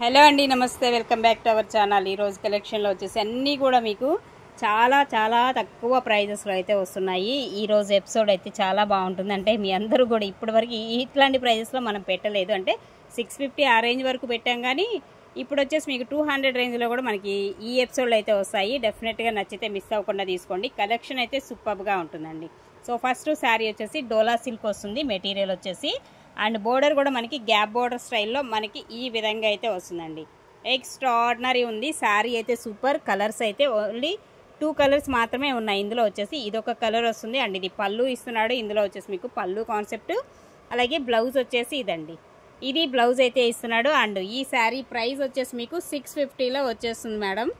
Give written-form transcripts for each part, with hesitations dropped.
Hello అండి, నమస్తే. Welcome back to our channel. ఈరోజు కలెక్షన్లో వచ్చేసి అన్నీ కూడా మీకు చాలా చాలా తక్కువ ప్రైజెస్లో అయితే వస్తున్నాయి. ఈరోజు ఎపిసోడ్ అయితే చాలా బాగుంటుంది. అంటే మీ అందరూ కూడా ఇప్పటివరకు ఇట్లాంటి ప్రైజెస్లో మనం పెట్టలేదు. అంటే 650 ఆ రేంజ్ వరకు పెట్టాం, కానీ ఇప్పుడు వచ్చేసి మీకు 200 రేంజ్లో కూడా మనకి ఈ ఎపిసోడ్లో అయితే వస్తాయి. డెఫినెట్గా నచ్చితే మిస్ అవ్వకుండా తీసుకోండి. కలెక్షన్ అయితే సూపర్గా ఉంటుందండి. సో ఫస్ట్ శారీ వచ్చేసి డోలా సిల్క్ వస్తుంది. మెటీరియల్ వచ్చేసి అండ్ బోర్డర్ కూడా మనకి గ్యాప్ బోర్డర్ స్టైల్లో మనకి ఈ విధంగా అయితే వస్తుందండి. ఎక్స్ట్రాడినరీ ఉంది. శారీ అయితే సూపర్. కలర్స్ అయితే ఓన్లీ 2 కలర్స్ మాత్రమే ఉన్నాయి. ఇందులో వచ్చేసి ఇదొక కలర్ వస్తుంది అండ్ ఇది పళ్ళు ఇస్తున్నాడు. ఇందులో వచ్చేసి మీకు పళ్ళు కాన్సెప్ట్, అలాగే బ్లౌజ్ వచ్చేసి ఇదండి. ఇది బ్లౌజ్ అయితే ఇస్తున్నాడు. అండ్ ఈ శారీ ప్రైస్ వచ్చేసి మీకు 650లో వచ్చేస్తుంది మేడం.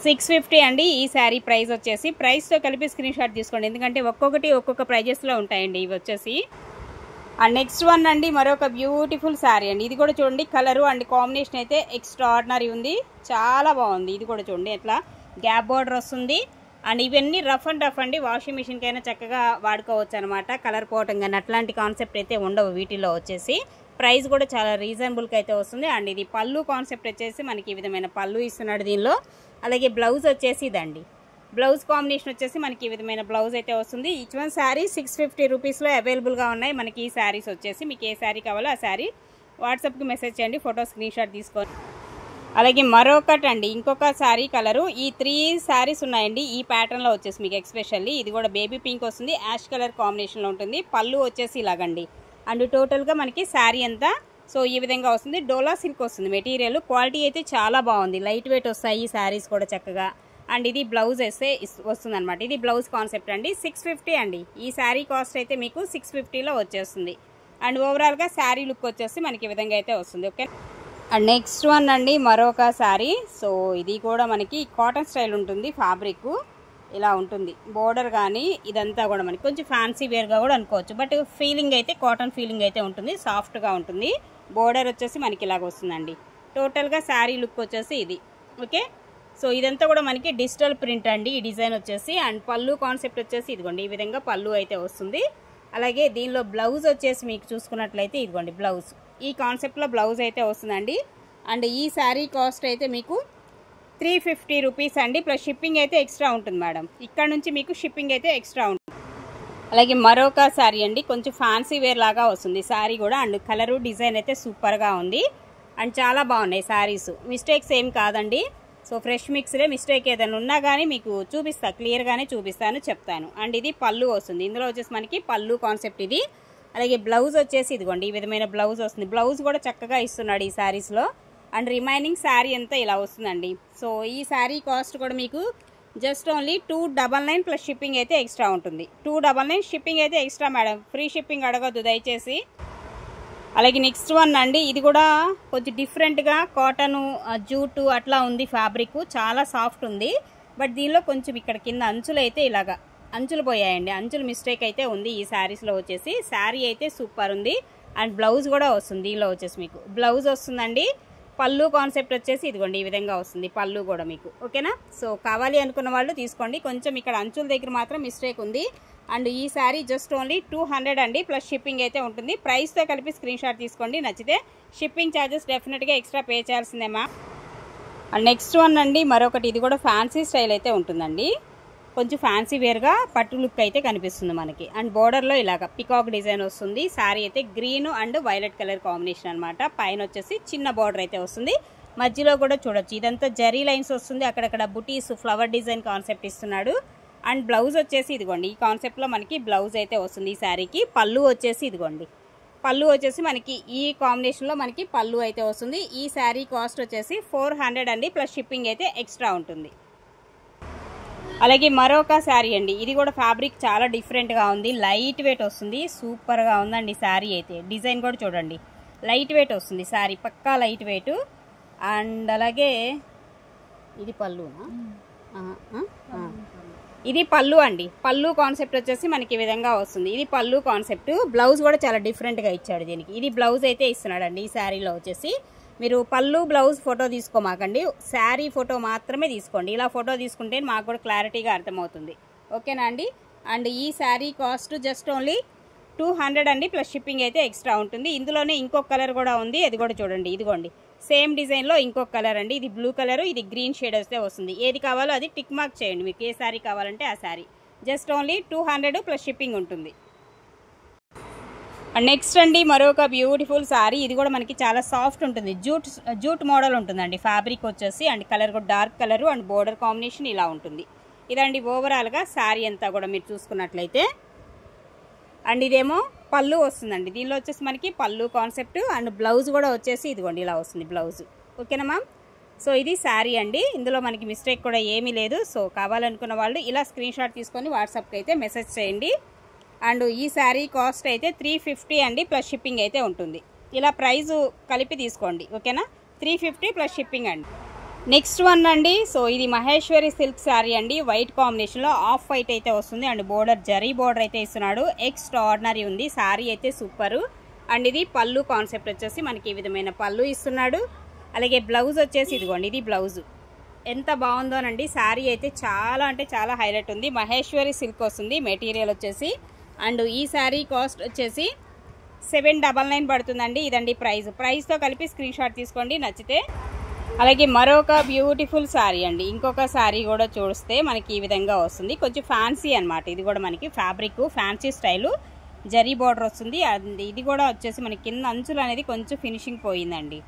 650 అండి ఈ శారీ ప్రైస్ వచ్చేసి. ప్రైస్తో కలిపి స్క్రీన్ షాట్ తీసుకోండి, ఎందుకంటే ఒక్కొక్క ప్రైజెస్లో ఉంటాయండి ఇవి వచ్చేసి. అండ్ నెక్స్ట్ వన్ అండి, మరొక బ్యూటిఫుల్ శారీ అండి. ఇది కూడా చూడండి, కలరు అండ్ కాంబినేషన్ అయితే ఎక్స్ట్రాడినరీ ఉంది. చాలా బాగుంది. ఇది కూడా చూడండి, ఎట్లా గ్యాప్ బార్డర్ వస్తుంది. అండ్ ఇవన్నీ రఫ్ అండ్ టఫ్ అండి. వాషింగ్ మిషన్కైనా చక్కగా వాడుకోవచ్చు అనమాట. కలర్ పోవటం కానీ అట్లాంటి కాన్సెప్ట్ అయితే ఉండవు వీటిలో వచ్చేసి. ప్రైస్ కూడా చాలా రీజనబుల్గా అయితే వస్తుంది. అండ్ ఇది పళ్ళు కాన్సెప్ట్ వచ్చేసి మనకి ఈ విధమైన పళ్ళు ఇస్తున్నాడు దీనిలో. అలాగే బ్లౌజ్ వచ్చేసి ఇదండి. బ్లౌజ్ కాంబినేషన్ వచ్చేసి మనకి ఈ విధమైన బ్లౌజ్ అయితే వస్తుంది. ఈచ్ వన్ శారీ 650 రూపీస్లో అవైలబుల్గా ఉన్నాయి మనకి ఈ శారీస్ వచ్చేసి. మీకు ఏ శారీ కావాలో ఆ శారీ వాట్సాప్కి మెసేజ్ చేయండి, ఫోటో స్క్రీన్ షాట్ తీసుకోండి. అలాగే మరొకటి అండి, ఇంకొక శారీ కలరు. ఈ 3 శారీస్ ఉన్నాయండి ఈ ప్యాటర్న్లో వచ్చేసి మీకు ఎక్స్పెషల్లీ. ఇది కూడా బేబీ పింక్ వస్తుంది, యాష్ కలర్ కాంబినేషన్లో ఉంటుంది. పళ్ళు వచ్చేసి ఇలాగండి. అండ్ టోటల్గా మనకి శారీ అంతా సో ఈ విధంగా వస్తుంది. డోలా సిల్క్ వస్తుంది మెటీరియల్. క్వాలిటీ అయితే చాలా బాగుంది. లైట్ వెయిట్ వస్తాయి ఈ శారీస్ కూడా చక్కగా. అండ్ ఇది బ్లౌజ్ వేస్తే వస్తుంది అనమాట. ఇది బ్లౌజ్ కాన్సెప్ట్ అండి. 650 అండి ఈ శారీ కాస్ట్ అయితే మీకు 650లో వచ్చేస్తుంది. అండ్ ఓవరాల్గా శారీ లుక్ వచ్చేసి మనకి ఈ విధంగా అయితే వస్తుంది. ఓకే. అండ్ నెక్స్ట్ వన్ అండి, మరొక శారీ. సో ఇది కూడా మనకి కాటన్ స్టైల్ ఉంటుంది. ఫ్యాబ్రిక్ ఇలా ఉంటుంది. బోర్డర్ కానీ ఇదంతా కూడా మనకి కొంచెం ఫ్యాన్సీ వేర్గా కూడా అనుకోవచ్చు. బట్ ఫీలింగ్ అయితే కాటన్ ఫీలింగ్ అయితే ఉంటుంది. సాఫ్ట్గా ఉంటుంది. బోర్డర్ వచ్చేసి మనకి ఇలాగ వస్తుందండి. టోటల్గా శారీ లుక్ వచ్చేసి ఇది. ఓకే. సో ఇదంతా కూడా మనకి డిజిటల్ ప్రింట్ అండి ఈ డిజైన్ వచ్చేసి. అండ్ పళ్ళు కాన్సెప్ట్ వచ్చేసి ఇదిగోండి, ఈ విధంగా పళ్ళు అయితే వస్తుంది. అలాగే దీనిలో బ్లౌజ్ వచ్చేసి మీకు చూసుకున్నట్లయితే ఇదిగోండి బ్లౌజ్. ఈ కాన్సెప్ట్లో బ్లౌజ్ అయితే వస్తుందండి. అండ్ ఈ శారీ కాస్ట్ అయితే మీకు 350 రూపీస్ అండి. ప్లస్ షిప్పింగ్ అయితే ఎక్స్ట్రా ఉంటుంది మేడం. ఇక్కడ నుంచి మీకు షిప్పింగ్ అయితే ఎక్స్ట్రా ఉంటుంది. అలాగే మరొక శారీ అండి, కొంచెం ఫ్యాన్సీ వేర్ లాగా వస్తుంది శారీ కూడా. అండ్ కలరు డిజైన్ అయితే సూపర్గా ఉంది. అండ్ చాలా బాగున్నాయి శారీస్. మిస్టేక్స్ ఏం కాదండి. So fresh మిక్స్లే. మిస్టేక్ ఏదైనా ఉన్నా కానీ మీకు చూపిస్తా, క్లియర్గానే చూపిస్తాను, చెప్తాను. అండ్ ఇది పళ్ళు వస్తుంది. ఇందులో వచ్చేసి మనకి పళ్ళు కాన్సెప్ట్ ఇది. అలాగే బ్లౌజ్ వచ్చేసి ఇదిగోండి, ఈ విధమైన బ్లౌజ్ వస్తుంది. బ్లౌజ్ కూడా చక్కగా ఇస్తున్నాడు ఈ శారీస్లో. అండ్ రిమైనింగ్ శారీ అంతా ఇలా వస్తుందండి. సో ఈ శారీ కాస్ట్ కూడా మీకు జస్ట్ ఓన్లీ 299 ప్లస్ షిప్పింగ్ అయితే ఎక్స్ట్రా ఉంటుంది. 299 షిప్పింగ్ అయితే ఎక్స్ట్రా మేడం. ఫ్రీ షిప్పింగ్ అడగద్దు దయచేసి. అలాగే నెక్స్ట్ వన్ అండి, ఇది కూడా కొంచెం డిఫరెంట్గా కాటను జూటు అట్లా ఉంది. ఫ్యాబ్రిక్ చాలా సాఫ్ట్ ఉంది. బట్ దీనిలో కొంచెం ఇక్కడ కింద అంచులు అయితే ఇలాగా అంచులు పోయాయండి. అంచులు మిస్టేక్ అయితే ఉంది ఈ శారీస్లో వచ్చేసి. శారీ అయితే సూపర్ ఉంది. అండ్ బ్లౌజ్ కూడా వస్తుంది. దీనిలో వచ్చేసి మీకు బ్లౌజ్ వస్తుందండి. పళ్ళు కాన్సెప్ట్ వచ్చేసి ఇదిగోండి, ఈ విధంగా వస్తుంది పళ్ళు కూడా మీకు. ఓకేనా. సో కావాలి అనుకున్న వాళ్ళు తీసుకోండి. కొంచెం ఇక్కడ అంచుల దగ్గర మాత్రం మిస్టేక్ ఉంది. అండ్ ఈ శారీ జస్ట్ ఓన్లీ 200 అండి. ప్లస్ షిప్పింగ్ అయితే ఉంటుంది. ప్రైస్తో కలిపి స్క్రీన్ షాట్ తీసుకోండి. నచ్చితే షిప్పింగ్ ఛార్జెస్ డెఫినెట్గా ఎక్స్ట్రా పే చేయాల్సిందేమా. అండ్ నెక్స్ట్ వన్ అండి, మరొకటి. ఇది కూడా ఫ్యాన్సీ స్టైల్ అయితే ఉంటుందండి. కొంచెం ఫ్యాన్సీ వేర్గా పట్టు లుక్ అయితే కనిపిస్తుంది మనకి. అండ్ బోర్డర్లో ఇలాగ పికాక్ డిజైన్ వస్తుంది. శారీ అయితే green and violet colour combination అనమాట. పైన వచ్చేసి చిన్న బోర్డర్ అయితే వస్తుంది. మధ్యలో కూడా చూడొచ్చు, ఇదంతా జరీ లైన్స్ వస్తుంది. అక్కడక్కడ బుటీస్ ఫ్లవర్ డిజైన్ కాన్సెప్ట్ ఇస్తున్నాడు. అండ్ బ్లౌజ్ వచ్చేసి ఇదిగోండి, ఈ కాన్సెప్ట్లో మనకి బ్లౌజ్ అయితే వస్తుంది ఈ శారీకి. పళ్ళు వచ్చేసి ఇదిగోండి, పళ్ళు వచ్చేసి మనకి ఈ కాంబినేషన్లో మనకి పళ్ళు అయితే వస్తుంది. ఈ శారీ కాస్ట్ వచ్చేసి 400 అండి. ప్లస్ షిప్పింగ్ అయితే ఎక్స్ట్రా ఉంటుంది. అలాగే మరొక శారీ అండి. ఇది కూడా ఫ్యాబ్రిక్ చాలా డిఫరెంట్గా ఉంది. లైట్ వెయిట్ వస్తుంది. సూపర్గా ఉందండి శారీ అయితే. డిజైన్ కూడా చూడండి, లైట్ వెయిట్ వస్తుంది శారీ, పక్కా లైట్ వెయిట్. అండ్ అలాగే ఇది పళ్ళునా, ఇది పళ్ళు అండి. పళ్ళు కాన్సెప్ట్ వచ్చేసి మనకి ఈ విధంగా వస్తుంది. ఇది పళ్ళు కాన్సెప్ట్. బ్లౌజ్ కూడా చాలా డిఫరెంట్గా ఇచ్చాడు దీనికి. ఇది బ్లౌజ్ అయితే ఇస్తున్నాడండి ఈ శారీలో వచ్చేసి. మీరు పళ్ళు బ్లౌజ్ ఫోటో తీసుకోమాకండి, శారీ ఫోటో మాత్రమే తీసుకోండి. ఇలా ఫోటో తీసుకుంటే మాకు కూడా క్లారిటీగా అర్థమవుతుంది. ఓకేనా అండి. అండ్ ఈ శారీ కాస్ట్ జస్ట్ ఓన్లీ 200 అండి, ప్లస్ షిప్పింగ్ అయితే ఎక్స్ట్రా ఉంటుంది. ఇందులోనే ఇంకొక కలర్ కూడా ఉంది, అది కూడా చూడండి. ఇదిగోండి సేమ్ డిజైన్లో ఇంకొక కలర్ అండి. ఇది బ్లూ కలర్, ఇది గ్రీన్ షేడ్ వస్తే వస్తుంది. ఏది కావాలో అది టిక్ మార్క్ చేయండి. మీకు ఏ శారీ కావాలంటే ఆ sari. Just only 200 plus shipping ఉంటుంది. నెక్స్ట్ అండి మరొక బ్యూటిఫుల్ శారీ. ఇది కూడా మనకి చాలా సాఫ్ట్ ఉంటుంది. జూట్ మోడల్ ఉంటుందండి. ఫ్యాబ్రిక్ వచ్చేసి అండ్ కలర్ కూడా dark colour and border combination ఇలా ఉంటుంది. ఇదండి ఓవరాల్గా శారీ అంతా కూడా మీరు చూసుకున్నట్లయితే. అండ్ ఇదేమో పళ్ళు వస్తుందండి. దీనిలో వచ్చేసి మనకి పళ్ళు కాన్సెప్ట్ అండ్ బ్లౌజ్ కూడా వచ్చేసి ఇదిగోండి ఇలా వస్తుంది బ్లౌజ్. ఓకేనా మ్యామ్? సో ఇది శారీ అండి. ఇందులో మనకి మిస్టేక్ కూడా ఏమీ లేదు. సో కావాలనుకున్న వాళ్ళు ఇలా స్క్రీన్ షాట్ తీసుకొని వాట్సాప్కి అయితే మెసేజ్ చేయండి. అండ్ ఈ శారీ కాస్ట్ అయితే 350 అండి, ప్లస్ షిప్పింగ్ అయితే ఉంటుంది. ఇలా ప్రైజు కలిపి తీసుకోండి. ఓకేనా? 350 ప్లస్ షిప్పింగ్ అండి. నెక్స్ట్ వన్ అండి. సో ఇది మహేశ్వరి సిల్క్ శారీ అండి. వైట్ కాంబినేషన్లో ఆఫ్ వైట్ అయితే వస్తుంది అండ్ బోర్డర్ జరీ బోర్డర్ అయితే ఇస్తున్నాడు. ఎక్స్ట్రా ఆర్డినరీ ఉంది. శారీ అయితే సూపరు. అండ్ ఇది పళ్ళు కాన్సెప్ట్ వచ్చేసి మనకి ఈ విధమైన పళ్ళు ఇస్తున్నాడు. అలాగే బ్లౌజ్ వచ్చేసి ఇదిగోండి, ఇది బ్లౌజ్. ఎంత బాగుందోనండి. శారీ అయితే చాలా అంటే చాలా హైలైట్ ఉంది. మహేశ్వరి సిల్క్ వస్తుంది మెటీరియల్ వచ్చేసి. అండ్ ఈ శారీ కాస్ట్ వచ్చేసి 799 పడుతుందండి. ఇదండి ప్రైస్తో కలిపి స్క్రీన్ షాట్ తీసుకోండి నచ్చితే. అలాగే మరొక బ్యూటిఫుల్ శారీ అండి. ఇంకొక శారీ కూడా చూస్తే మనకి ఈ విధంగా వస్తుంది. కొంచెం ఫ్యాన్సీ అనమాట. ఇది కూడా మనకి fabric fancy style zari border వస్తుంది. ఇది కూడా వచ్చేసి మనకి కింద అంచులు అనేది కొంచెం ఫినిషింగ్ పోయిందండి.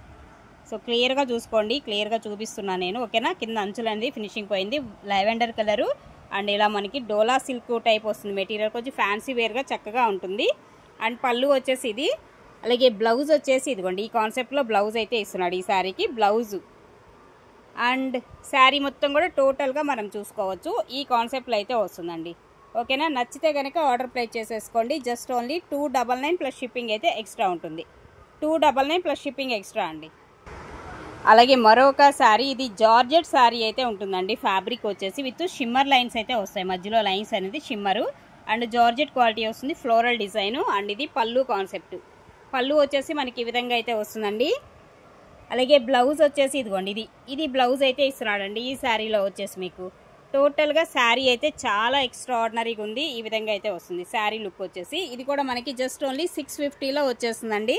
సో క్లియర్గా చూసుకోండి, క్లియర్గా చూపిస్తున్నాను నేను. ఓకేనా? కింద అంచులు అనేది ఫినిషింగ్ పోయింది. లెవెండర్ కలరు అండ్ ఇలా మనకి డోలా సిల్క్ టైప్ వస్తుంది మెటీరియల్. కొంచెం ఫ్యాన్సీ వేర్గా చక్కగా ఉంటుంది. అండ్ పళ్ళు వచ్చేసి ఇది. అలాగే బ్లౌజ్ వచ్చేసి ఇదిగోండి ఈ కాన్సెప్ట్లో బ్లౌజ్ అయితే ఇస్తున్నాడు ఈ శారీకి బ్లౌజు. అండ్ శారీ మొత్తం కూడా టోటల్గా మనం చూసుకోవచ్చు. ఈ కాన్సెప్ట్లో అయితే వస్తుందండి. ఓకేనా? నచ్చితే కనుక ఆర్డర్ ప్లేస్ చేసేసుకోండి. జస్ట్ ఓన్లీ 299 ప్లస్ షిప్పింగ్ అయితే ఎక్స్ట్రా ఉంటుంది. 299 ప్లస్ షిప్పింగ్ ఎక్స్ట్రా అండి. అలాగే మరొక శారీ. ఇది జార్జెట్ శారీ అయితే ఉంటుందండి. ఫ్యాబ్రిక్ వచ్చేసి విత్ షిమ్మర్ లైన్స్ అయితే వస్తాయి. మధ్యలో లైన్స్ అనేది షిమ్మరు అండ్ జార్జెట్ క్వాలిటీ వస్తుంది. ఫ్లోరల్ డిజైన్ అండ్ ఇది పళ్ళు కాన్సెప్ట్. పళ్ళు వచ్చేసి మనకి ఈ విధంగా అయితే వస్తుందండి. అలాగే బ్లౌజ్ వచ్చేసి ఇదిగోండి, ఇది బ్లౌజ్ అయితే ఇస్తున్నాడండి ఈ శారీలో వచ్చేసి మీకు. టోటల్గా శారీ అయితే చాలా ఎక్స్ట్రాఆర్డినరీగా ఉంది. ఈ విధంగా అయితే వస్తుంది శారీ లుక్ వచ్చేసి. ఇది కూడా మనకి జస్ట్ ఓన్లీ 650లో వచ్చేస్తుందండి.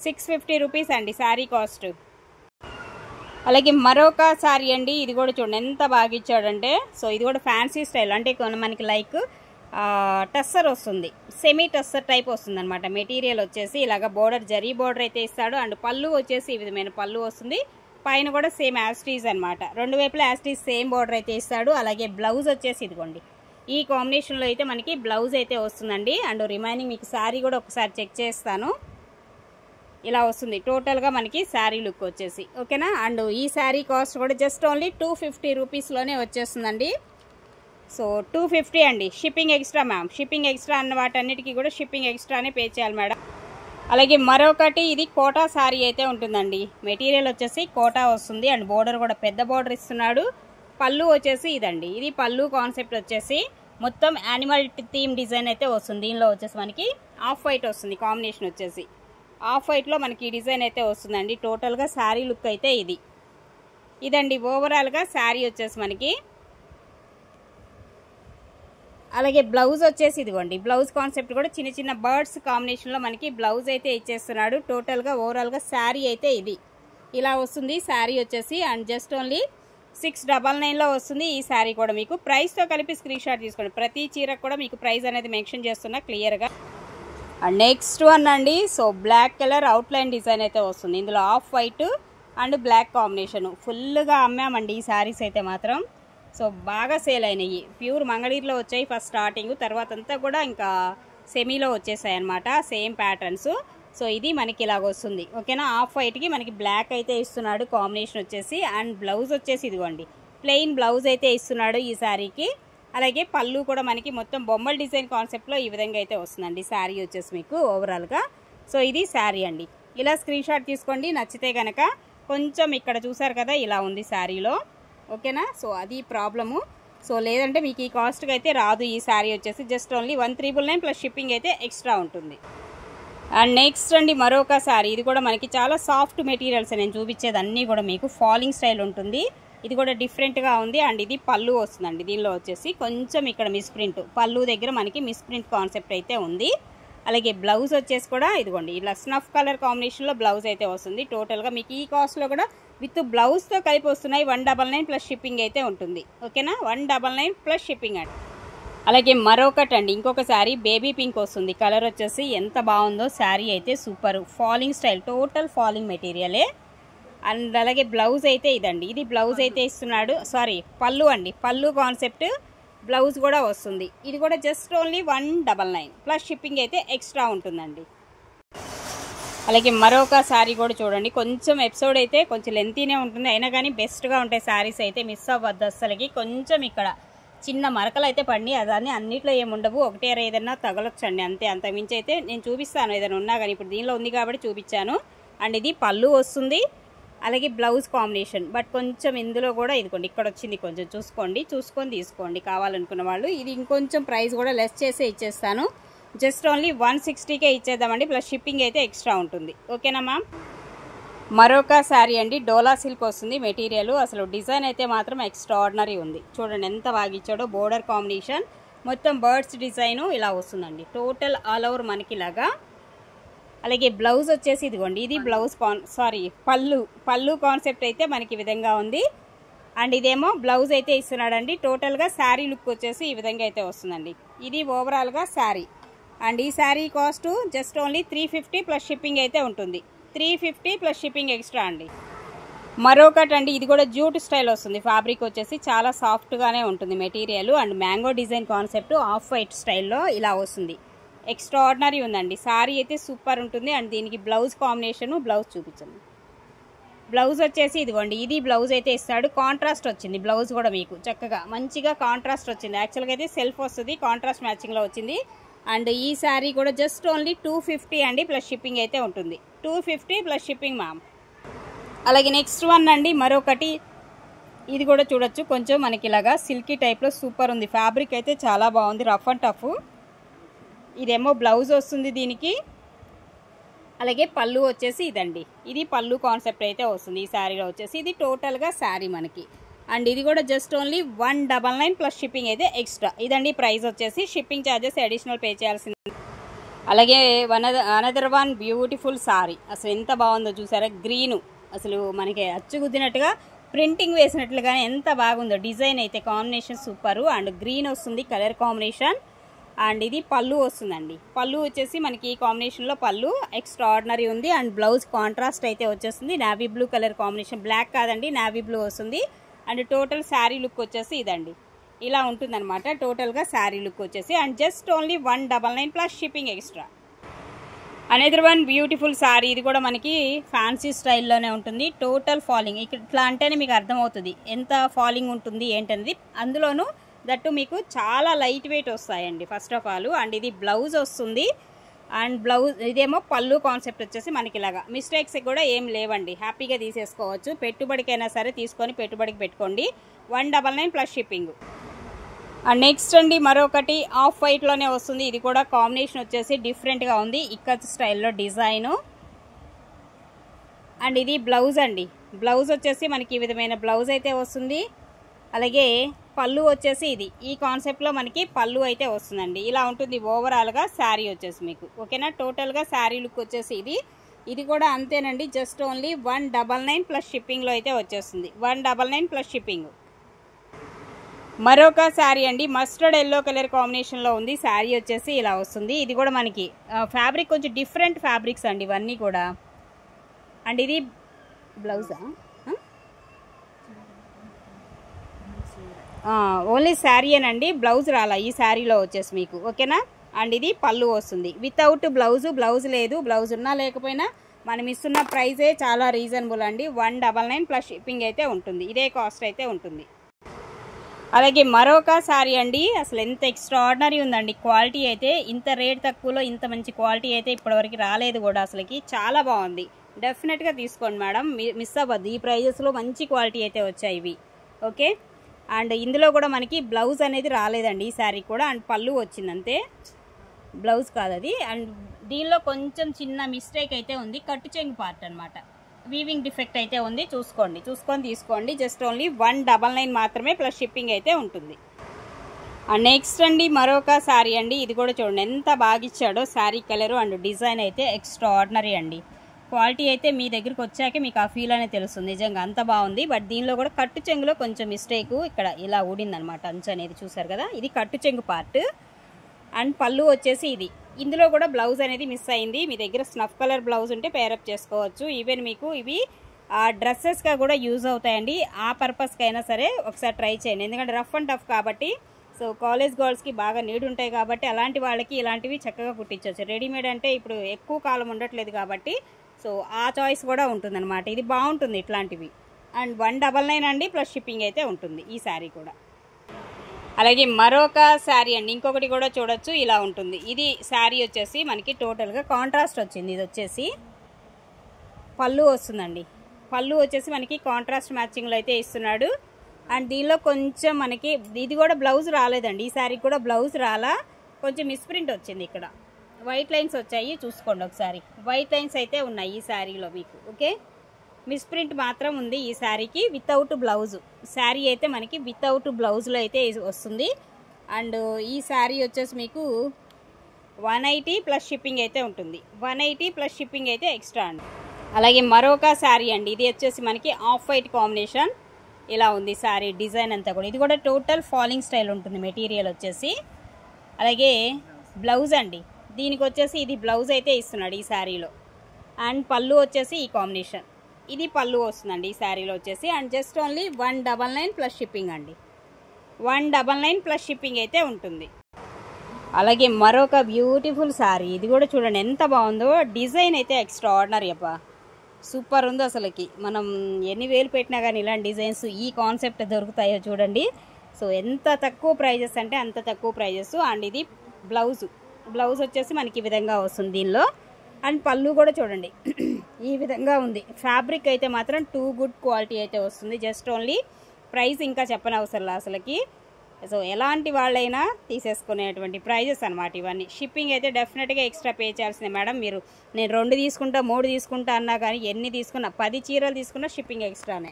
650 రూపీస్ అండి శారీ కాస్ట్. అలాగే మరొక శారీ అండి. ఇది కూడా చూడండి ఎంత బాగా ఇచ్చాడంటే. సో ఇది కూడా ఫ్యాన్సీ స్టైల్ అంటే మనకి లైక్ టస్సర్ వస్తుంది. సెమీ టస్సర్ టైప్ వస్తుంది అనమాట. మెటీరియల్ వచ్చేసి ఇలాగ బోర్డర్ జరీ బోర్డర్ అయితే ఇస్తాడు. అండ్ పళ్ళు వచ్చేసి ఈ విధమైన పళ్ళు వస్తుంది. పైన కూడా సేమ్ యాస్టీజ్ అనమాట. రెండు వైపులా యాస్టీజ్ సేమ్ బోర్డర్ అయితే ఇస్తాడు. అలాగే బ్లౌజ్ వచ్చేసి ఇదిగోండి ఈ కాంబినేషన్లో అయితే మనకి బ్లౌజ్ అయితే వస్తుందండి. అండ్ రిమైనింగ్ మీకు శారీ కూడా ఒకసారి చెక్ చేస్తాను. ఇలా వస్తుంది టోటల్గా మనకి శారీ లుక్ వచ్చేసి. ఓకేనా? అండ్ ఈ శారీ కాస్ట్ కూడా జస్ట్ ఓన్లీ 250 రూపీస్లోనే వచ్చేస్తుందండి. సో 250 అండి. Shipping extra ma'am. Shipping extra అన్న వాటన్నిటికీ కూడా షిప్పింగ్ ఎక్స్ట్రానే పే చేయాలి మేడం. అలాగే మరొకటి ఇది కోటా శారీ అయితే ఉంటుందండి. మెటీరియల్ వచ్చేసి కోటా వస్తుంది అండ్ బోర్డర్ కూడా పెద్ద బోర్డర్ ఇస్తున్నాడు. పళ్ళు వచ్చేసి ఇదండి, ఇది పళ్ళు కాన్సెప్ట్ వచ్చేసి మొత్తం యానిమల్ థీమ్ డిజైన్ అయితే వస్తుంది. దీనిలో వచ్చేసి మనకి ఆఫ్ వైట్ వస్తుంది కాంబినేషన్ వచ్చేసి. ఆఫ్ వైట్లో మనకి ఈ డిజైన్ అయితే వస్తుందండి. టోటల్గా శారీ లుక్ అయితే ఇదండి ఓవరాల్గా శారీ వచ్చేసి మనకి. అలాగే బ్లౌజ్ వచ్చేసి ఇదిగోండి బ్లౌజ్ కాన్సెప్ట్ కూడా చిన్న చిన్న బర్డ్స్ కాంబినేషన్లో మనకి బ్లౌజ్ అయితే ఇచ్చేస్తున్నాడు. టోటల్గా ఓవరాల్గా శారీ అయితే ఇలా వస్తుంది శారీ వచ్చేసి. అండ్ జస్ట్ ఓన్లీ 699లో వస్తుంది ఈ శారీ కూడా. మీకు ప్రైస్తో కలిపి స్క్రీన్ షాట్ తీసుకోండి. ప్రతి చీరకు కూడా మీకు ప్రైస్ అనేది మెన్షన్ చేస్తున్నా క్లియర్గా. అండ్ నెక్స్ట్ వన్ అండి. So black colour outline design అయితే వస్తుంది. ఇందులో off white and black combination ఫుల్గా అమ్మామండి ఈ శారీస్ అయితే మాత్రం. సో బాగా సేల్ అయినాయి. ప్యూర్ మంగళగిరిలో వచ్చాయి ఫస్ట్ స్టార్టింగ్, తర్వాత అంతా కూడా ఇంకా సెమీలో వచ్చేసాయి అనమాట సేమ్ ప్యాటర్న్స్. సో ఇది మనకి ఇలాగ వస్తుంది. ఓకేనా? ఆఫ్ వైట్కి మనకి బ్లాక్ అయితే ఇస్తున్నాడు కాంబినేషన్ వచ్చేసి. అండ్ బ్లౌజ్ వచ్చేసి ఇదిగోండి ప్లెయిన్ బ్లౌజ్ అయితే ఇస్తున్నాడు ఈ శారీకి. అలాగే పళ్ళు కూడా మనకి మొత్తం బొమ్మల డిజైన్ కాన్సెప్ట్లో ఈ విధంగా అయితే వస్తుందండి శారీ వచ్చేసి మీకు ఓవరాల్గా. సో ఇది శారీ అండి. ఇలా స్క్రీన్ షాట్ తీసుకోండి నచ్చితే కనుక. కొంచెం ఇక్కడ చూసారు కదా ఇలా ఉంది శారీలో. ఓకేనా? సో అది ప్రాబ్లము. సో లేదంటే మీకు ఈ కాస్ట్కి అయితే రాదు ఈ శారీ వచ్చేసి. జస్ట్ ఓన్లీ 1399 ప్లస్ షిప్పింగ్ అయితే ఎక్స్ట్రా ఉంటుంది. అండ్ నెక్స్ట్ అండి మరొక శారీ. ఇది కూడా మనకి చాలా సాఫ్ట్ మెటీరియల్స్ నేను చూపించేది అన్నీ కూడా మీకు ఫాలింగ్ స్టైల్ ఉంటుంది. ఇది కూడా డిఫరెంట్గా ఉంది. అండ్ ఇది పళ్ళు వస్తుందండి. దీనిలో వచ్చేసి కొంచెం ఇక్కడ మిస్ప్రింట్ పళ్ళు దగ్గర మనకి మిస్ప్రింట్ కాన్సెప్ట్ అయితే ఉంది. అలాగే బ్లౌజ్ వచ్చేసి కూడా ఇదిగోండి ఇలా స్నఫ్ కలర్ కాంబినేషన్లో బ్లౌజ్ అయితే వస్తుంది. టోటల్గా మీకు ఈ కాస్ట్లో కూడా విత్ బ్లౌజ్తో కలిపి వస్తున్నాయి. 199 ప్లస్ షిప్పింగ్ అయితే ఉంటుంది. ఓకేనా, 199 ప్లస్ షిప్పింగ్ అండి. అలాగే మరొకటి అండి, ఇంకొక శారీ బేబీ పింక్ వస్తుంది. కలర్ వచ్చేసి ఎంత బాగుందో, శారీ అయితే super falling style, total falling మెటీరియలే. అండ్ అలాగే బ్లౌజ్ అయితే ఇదండి, ఇది బ్లౌజ్ అయితే ఇస్తున్నాడు. సారీ, పళ్ళు అండి, పళ్ళు కాన్సెప్ట్ బ్లౌజ్ కూడా వస్తుంది. ఇది కూడా జస్ట్ ఓన్లీ 199 ప్లస్ షిప్పింగ్ అయితే ఎక్స్ట్రా ఉంటుందండి. అలాగే మరొక శారీ కూడా చూడండి, కొంచెం ఎపిసోడ్ అయితే కొంచెం లెంతీనే ఉంటుంది, అయినా కానీ బెస్ట్గా ఉంటాయి శారీస్ అయితే, మిస్ అవ్వద్దు అస్సలకి. కొంచెం ఇక్కడ చిన్న మరకలు అయితే పడి, అదాన్ని అన్నిట్లో ఏముండవు, ఒకటే ఏదన్నా తగలొచ్చండి అంతే, అంతకుమించి అయితే నేను చూపిస్తాను ఏదైనా ఉన్నా కానీ. ఇప్పుడు దీనిలో ఉంది కాబట్టి చూపించాను. అండ్ ఇది పళ్ళు వస్తుంది, అలాగే బ్లౌజ్ కాంబినేషన్. బట్ కొంచెం ఇందులో కూడా ఇదిగోండి ఇక్కడ వచ్చింది, కొంచెం చూసుకొని తీసుకోండి కావాలనుకున్న వాళ్ళు. ఇది ఇంకొంచెం ప్రైస్ కూడా లెస్ చేసే ఇచ్చేస్తాను, జస్ట్ ఓన్లీ 160కే ఇచ్చేద్దామండి, ప్లస్ షిప్పింగ్ అయితే ఎక్స్ట్రా ఉంటుంది. ఓకేనా మ్యామ్. మరొక శారీ అండి, డోలా సిల్క్ వస్తుంది మెటీరియల్. అసలు డిజైన్ అయితే మాత్రం ఎక్స్ట్రాఆర్డినరీ ఉంది. చూడండి ఎంత బాగా ఇచ్చాడో, బోర్డర్ కాంబినేషన్ మొత్తం బర్డ్స్ డిజైను ఇలా వస్తుందండి, టోటల్ ఆల్ ఓవర్ మనకి ఇలాగా. అలాగే బ్లౌజ్ వచ్చేసి ఇదిగోండి, ఇది బ్లౌజ్ పళ్ళు కాన్సెప్ట్ అయితే మనకి ఈ విధంగా ఉంది. అండ్ ఇదేమో బ్లౌజ్ అయితే ఇస్తున్నాడండి. టోటల్గా శారీ లుక్ వచ్చేసి ఈ విధంగా అయితే వస్తుందండి. ఇది ఓవరాల్గా శారీ. అండ్ ఈ sari cost just only 350 plus shipping అయితే ఉంటుంది. 350 ప్లస్ షిప్పింగ్ ఎక్స్ట్రా అండి. మరొకటి అండి, ఇది కూడా జూట్ స్టైల్ వస్తుంది. ఫ్యాబ్రిక్ వచ్చేసి చాలా సాఫ్ట్గానే ఉంటుంది material. And mango design concept off white స్టైల్లో ఇలా వస్తుంది. ఎక్స్ట్రాఆర్డినరీ ఉందండి, శారీ అయితే సూపర్ ఉంటుంది. అండ్ దీనికి బ్లౌజ్ కాంబినేషను, బ్లౌజ్ చూపించండి. బ్లౌజ్ వచ్చేసి ఇదిగోండి, ఇది బ్లౌజ్ అయితే ఇస్తాడు. కాంట్రాస్ట్ వచ్చింది బ్లౌజ్ కూడా, మీకు చక్కగా మంచిగా కాంట్రాస్ట్ వచ్చింది. యాక్చువల్గా అయితే సెల్ఫ్ వస్తుంది, కాంట్రాస్ట్ మ్యాచింగ్లో వచ్చింది. అండ్ ఈ శారీ కూడా జస్ట్ ఓన్లీ 250 అండి, ప్లస్ షిప్పింగ్ అయితే ఉంటుంది. 250 ప్లస్ షిప్పింగ్ మ్యామ్. అలాగే నెక్స్ట్ వన్ అండి, మరొకటి ఇది కూడా చూడొచ్చు, కొంచెం మనకి ఇలాగా సిల్కీ టైప్లో సూపర్ ఉంది. ఫ్యాబ్రిక్ అయితే చాలా బాగుంది, రఫ్ అండ్ టఫ్. ఇదేమో బ్లౌజ్ వస్తుంది దీనికి. అలాగే పళ్ళు వచ్చేసి ఇదండి, ఇది పళ్ళు కాన్సెప్ట్ అయితే వస్తుంది ఈ శారీలో వచ్చేసి. ఇది టోటల్గా శారీ మనకి. అండ్ ఇది కూడా జస్ట్ ఓన్లీ 199 ప్లస్ షిప్పింగ్ అయితే ఎక్స్ట్రా. ఇదండి ప్రైస్ వచ్చేసి, షిప్పింగ్ ఛార్జెస్ అడిషనల్ పే చేయాల్సింది. అలాగే అనదర్ వన్ బ్యూటిఫుల్ శారీ, అసలు ఎంత బాగుందో చూసారా. గ్రీను అసలు మనకి అచ్చుగుద్దినట్టుగా ప్రింటింగ్ వేసినట్లుగానే ఎంత బాగుందో డిజైన్ అయితే, కాంబినేషన్ సూపరు. అండ్ గ్రీన్ వస్తుంది కలర్ కాంబినేషన్. అండ్ ఇది పళ్ళు వస్తుందండి, పళ్ళు వచ్చేసి మనకి ఈ కాంబినేషన్లో పళ్ళు ఎక్స్ట్రాఆర్డినరీ ఉంది. అండ్ బ్లౌజ్ కాంట్రాస్ట్ అయితే వచ్చేస్తుంది, navy blue colour combination, black కాదండి నావీ బ్లూ వస్తుంది. అండ్ టోటల్ శారీ లుక్ వచ్చేసి ఇదండి, ఇలా ఉంటుందన్నమాట టోటల్గా శారీ లుక్ వచ్చేసి. And just only 199 plus shipping extra. Another one beautiful sari, ఇది కూడా మనకి ఫ్యాన్సీ స్టైల్లోనే ఉంటుంది. టోటల్ ఫాలింగ్, ఇట్లా అంటేనే మీకు అర్థమవుతుంది ఎంత ఫాలింగ్ ఉంటుంది ఏంటనేది. అందులోనూ దట్టు మీకు చాలా లైట్ వెయిట్ వస్తాయండి ఫస్ట్ ఆఫ్ ఆల్. అండ్ ఇది బ్లౌజ్ వస్తుంది. అండ్ బ్లౌజ్ ఇదేమో పళ్ళు కాన్సెప్ట్ వచ్చేసి మనకి ఇలాగా. మిస్టేక్స్ కూడా ఏం లేవండి, హ్యాపీగా తీసేసుకోవచ్చు. పెట్టుబడికైనా సరే తీసుకొని పెట్టుబడికి పెట్టుకోండి. 199 ప్లస్ షిప్పింగ్. అండ్ నెక్స్ట్ అండి మరొకటి ఆఫ్ వైట్లోనే వస్తుంది. ఇది కూడా కాంబినేషన్ వచ్చేసి డిఫరెంట్గా ఉంది, ఇక్కత్ స్టైల్లో డిజైను. అండ్ ఇది బ్లౌజ్ అండి, బ్లౌజ్ వచ్చేసి మనకి ఈ విధమైన బ్లౌజ్ అయితే వస్తుంది. అలాగే పళ్ళు వచ్చేసి ఇది ఈ కాన్సెప్ట్లో మనకి పళ్ళు అయితే వస్తుందండి. ఇలా ఉంటుంది ఓవరాల్గా శారీ వచ్చేసి మీకు. ఓకేనా, టోటల్గా శారీ లుక్ వచ్చేసి ఇది కూడా అంతేనండి, జస్ట్ ఓన్లీ 199 ప్లస్ షిప్పింగ్లో అయితే వచ్చేస్తుంది. 199 ప్లస్ షిప్పింగ్. మరొక శారీ అండి, మస్టర్డ్ ఎల్లో కలర్ కాంబినేషన్లో ఉంది. శారీ వచ్చేసి ఇలా వస్తుంది. ఇది కూడా మనకి ఫ్యాబ్రిక్ కొంచెం డిఫరెంట్ ఫ్యాబ్రిక్స్ అండి ఇవన్నీ కూడా. అండ్ ఇది బ్లౌజా, ఓన్లీ శారీ అనండి, బ్లౌజ్ రాలా ఈ శారీలో వచ్చేసి మీకు. ఓకేనా. అండ్ ఇది పళ్ళు వస్తుంది వితౌట్ బ్లౌజ్ లేదు. బ్లౌజ్ ఉన్నా లేకపోయినా మనం ఇస్తున్న ప్రైజే చాలా రీజనబుల్ అండి. 199 ప్లస్ షిప్పింగ్ అయితే ఉంటుంది, ఇదే కాస్ట్ అయితే ఉంటుంది. అలాగే మరొక శారీ అండి, అసలు ఎంత ఎక్స్ట్రాఆర్డినరీ ఉందండి. క్వాలిటీ అయితే ఇంత రేట్ తక్కువలో ఇంత మంచి క్వాలిటీ అయితే ఇప్పటివరకు రాలేదు కూడా అసలుకి. చాలా బాగుంది, డెఫినెట్గా తీసుకోండి మేడం, మిస్ అవ్వద్దు. ఈ ప్రైజెస్లో మంచి క్వాలిటీ అయితే వచ్చాయి ఇవి. ఓకే. అండ్ ఇందులో కూడా మనకి బ్లౌజ్ అనేది రాలేదండి ఈ శారీ కూడా. అండ్ పళ్ళు వచ్చింది అంతే, బ్లౌజ్ కాదు అది. అండ్ దీనిలో కొంచెం చిన్న మిస్టేక్ అయితే ఉంది, కట్టు చెంగు పార్ట్ అనమాట, వీవింగ్ డిఫెక్ట్ అయితే ఉంది. చూసుకొని తీసుకోండి. జస్ట్ ఓన్లీ 199 మాత్రమే ప్లస్ షిప్పింగ్ అయితే ఉంటుంది. నెక్స్ట్ అండి మరొక శారీ అండి. ఇది కూడా చూడండి ఎంత బాగా ఇచ్చాడో. శారీ కలరు అండ్ డిజైన్ అయితే ఎక్స్ట్రా ఆర్డినరీ అండి. క్వాలిటీ అయితే మీ దగ్గరికి వచ్చాకే మీకు ఆ ఫీల్ అనేది తెలుస్తుంది. నిజంగా అంత బాగుంది. బట్ దీనిలో కూడా కట్టు చెంగులో కొంచెం మిస్టేక్ ఇక్కడ ఇలా ఊడిందనమాట. అంచు అనేది చూసారు కదా, ఇది కట్టు చెంగు పార్ట్. అండ్ పళ్ళు వచ్చేసి ఇది. ఇందులో కూడా బ్లౌజ్ అనేది మిస్ అయింది. మీ దగ్గర స్నఫ్ కలర్ బ్లౌజ్ ఉంటే పేరప్ చేసుకోవచ్చు. ఈవెన్ మీకు ఇవి డ్రెస్సెస్గా కూడా యూజ్ అవుతాయండి. ఆ పర్పస్కి అయినా సరే ఒకసారి ట్రై చేయండి. ఎందుకంటే రఫ్ అండ్ టఫ్ కాబట్టి, సో కాలేజ్ గర్ల్స్కి బాగా నీడ్ ఉంటాయి కాబట్టి అలాంటి వాళ్ళకి ఇలాంటివి చక్కగా కుట్టించవచ్చు. రెడీమేడ్ అంటే ఇప్పుడు ఎక్కువ కాలం ఉండట్లేదు కాబట్టి సో ఆ చాయిస్ కూడా ఉంటుందన్నమాట. ఇది బాగుంటుంది ఇట్లాంటివి. అండ్ 199 అండి, ప్లస్ షిప్పింగ్ అయితే ఉంటుంది ఈ శారీ కూడా. అలాగే మరొక శారీ అండి, ఇంకొకటి కూడా చూడొచ్చు. ఇలా ఉంటుంది. ఇది శారీ వచ్చేసి మనకి టోటల్గా కాంట్రాస్ట్ వచ్చింది. ఇది వచ్చేసి పళ్ళు వస్తుందండి. పళ్ళు వచ్చేసి మనకి కాంట్రాస్ట్ మ్యాచింగ్లో అయితే ఇస్తున్నాడు. అండ్ దీనిలో కొంచెం మనకి ఇది కూడా బ్లౌజ్ రాలేదండి. ఈ శారీకి కూడా బ్లౌజ్ రాలా, కొంచెం మిస్ప్రింట్ వచ్చింది. ఇక్కడ వైట్ లైన్స్ వచ్చాయి, చూసుకోండి ఒకసారి. వైట్ లైన్స్ అయితే ఉన్నాయి ఈ శారీలో మీకు. ఓకే, మిస్ప్రింట్ మాత్రం ఉంది ఈ శారీకి వితౌట్ బ్లౌజ్. శారీ అయితే మనకి వితౌట్ బ్లౌజ్లో అయితే వస్తుంది. అండ్ ఈ శారీ వచ్చేసి మీకు 180 ప్లస్ షిప్పింగ్ అయితే ఉంటుంది. 180 ప్లస్ షిప్పింగ్ అయితే ఎక్స్ట్రా అండి. అలాగే మరొక శారీ అండి. ఇది వచ్చేసి మనకి ఆఫ్ వైట్ కాంబినేషన్. ఇలా ఉంది శారీ డిజైన్ అంతా కూడా. ఇది కూడా టోటల్ ఫాలింగ్ స్టైల్ ఉంటుంది మెటీరియల్ వచ్చేసి. అలాగే బ్లౌజ్ అండి, దీనికి వచ్చేసి ఇది బ్లౌజ్ అయితే ఇస్తున్నాడు ఈ శారీలో. అండ్ పళ్ళు వచ్చేసి ఈ కాంబినేషన్. ఇది పళ్ళు వస్తుందండి ఈ శారీలో వచ్చేసి. And just only 199 plus shipping అండి. 199 ప్లస్ షిప్పింగ్ అయితే ఉంటుంది. అలాగే మరొక బ్యూటిఫుల్ శారీ. ఇది కూడా చూడండి ఎంత బాగుందో. డిజైన్ అయితే ఎక్స్ట్రా ఆర్డినరీ అబ్బా, సూపర్ ఉంది అసలుకి. మనం ఎన్ని వేలు పెట్టినా కానీ ఇలాంటి డిజైన్స్ ఈ కాన్సెప్ట్ దొరుకుతాయో చూడండి. సో ఎంత తక్కువ ప్రైజెస్ అంటే అంత తక్కువ ప్రైజెస్. అండ్ ఇది బ్లౌజ్ వచ్చేసి మనకి ఈ విధంగా వస్తుంది దీనిలో. అండ్ పళ్ళు కూడా చూడండి ఈ విధంగా ఉంది. ఫ్యాబ్రిక్ అయితే మాత్రం టూ గుడ్ క్వాలిటీ అయితే వస్తుంది. జస్ట్ ఓన్లీ ప్రైస్ ఇంకా చెప్పనవసరం అసలుకి. సో ఎలాంటి వాళ్ళైనా తీసేసుకునేటువంటి ప్రైజెస్ అనమాట ఇవన్నీ. షిప్పింగ్ అయితే డెఫినెట్గా ఎక్స్ట్రా పే చేయాల్సిందే మేడం. మీరు నేను 2 తీసుకుంటా 3 తీసుకుంటా అన్నా కానీ ఎన్ని తీసుకున్నా 10 చీరలు తీసుకున్నా షిప్పింగ్ ఎక్స్ట్రానే.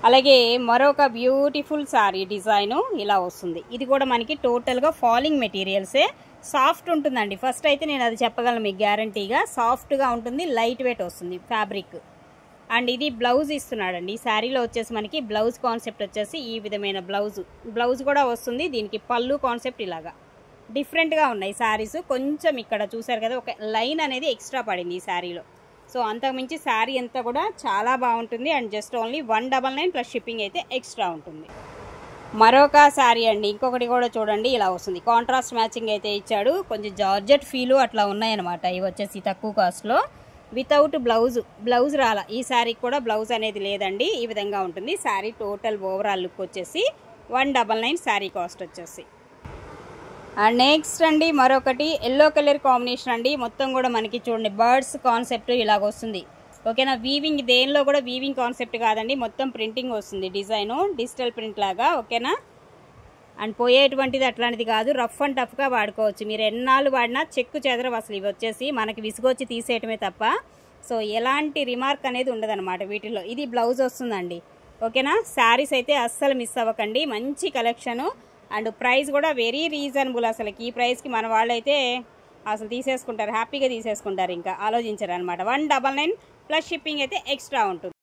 అలాగే మరొక బ్యూటిఫుల్ శారీ డిజైను ఇలా వస్తుంది. ఇది కూడా మనకి టోటల్గా ఫాలింగ్ మెటీరియల్సే. సాఫ్ట్ ఉంటుందండి. ఫస్ట్ అయితే నేను అది చెప్పగలను మీకు గ్యారంటీగా. సాఫ్ట్గా ఉంటుంది, లైట్ వెయిట్ వస్తుంది ఫ్యాబ్రిక్. అండ్ ఇది బ్లౌజ్ ఇస్తున్నాడండి ఈ శారీలో వచ్చేసి మనకి. బ్లౌజ్ కాన్సెప్ట్ వచ్చేసి ఈ విధమైన బ్లౌజ్ కూడా వస్తుంది. దీనికి పళ్ళు కాన్సెప్ట్ ఇలాగా డిఫరెంట్గా ఉన్నాయి శారీస్. కొంచెం ఇక్కడ చూసారు కదా ఒక లైన్ అనేది ఎక్స్ట్రా పడింది ఈ శారీలో. సో అంతకుమించి శారీ అంతా కూడా చాలా బాగుంటుంది. And just only 199 plus shipping అయితే ఎక్స్ట్రా ఉంటుంది. మరొక శారీ అండి, ఇంకొకటి కూడా చూడండి ఇలా వస్తుంది. కాంట్రాస్ట్ మ్యాచింగ్ అయితే ఇచ్చాడు. కొంచెం జార్జెట్ ఫీలు అట్లా ఉన్నాయన్నమాట. ఇవి వచ్చేసి తక్కువ కాస్ట్లో వితౌట్ బ్లౌజ్ రాలా. ఈ శారీకి కూడా బ్లౌజ్ అనేది లేదండి. ఈ విధంగా ఉంటుంది శారీ. టోటల్ ఓవరాల్ లుక్ వచ్చేసి 199 శారీ కాస్ట్ వచ్చేసి. అండ్ నెక్స్ట్ అండి మరొకటి ఎల్లో కలర్ కాంబినేషన్ అండి. మొత్తం కూడా మనకి చూడండి బర్డ్స్ కాన్సెప్ట్ ఇలాగ వస్తుంది. ఓకేనా, వీవింగ్ దేనిలో కూడా వీవింగ్ కాన్సెప్ట్ కాదండి, మొత్తం ప్రింటింగ్ వస్తుంది. డిజైను డిజిటల్ ప్రింట్ లాగా. ఓకేనా, అండ్ పోయేటువంటిది అట్లాంటిది కాదు. రఫ్ అండ్ టఫ్గా వాడుకోవచ్చు. మీరు ఎన్నాళ్ళు వాడినా చెక్కు చెదరవు అసలు. ఇవి వచ్చేసి మనకి విసుగొచ్చి తీసేయటమే తప్ప సో ఎలాంటి రిమార్క్ అనేది ఉండదన్నమాట వీటిలో. ఇది బ్లౌజ్ వస్తుందండి. ఓకేనా, శారీస్ అయితే అస్సలు మిస్ అవ్వకండి. మంచి కలెక్షను. అండ్ ప్రైస్ కూడా వెరీ రీజనబుల్. అసలు ఈ ప్రైస్కి మన వాళ్ళైతే అసలు తీసేసుకుంటారు, హ్యాపీగా తీసేసుకుంటారు, ఇంకా ఆలోచించరు అనమాట. 199 ప్లస్ షిప్పింగ్ అయితే ఎక్స్ట్రా ఉంటుంది.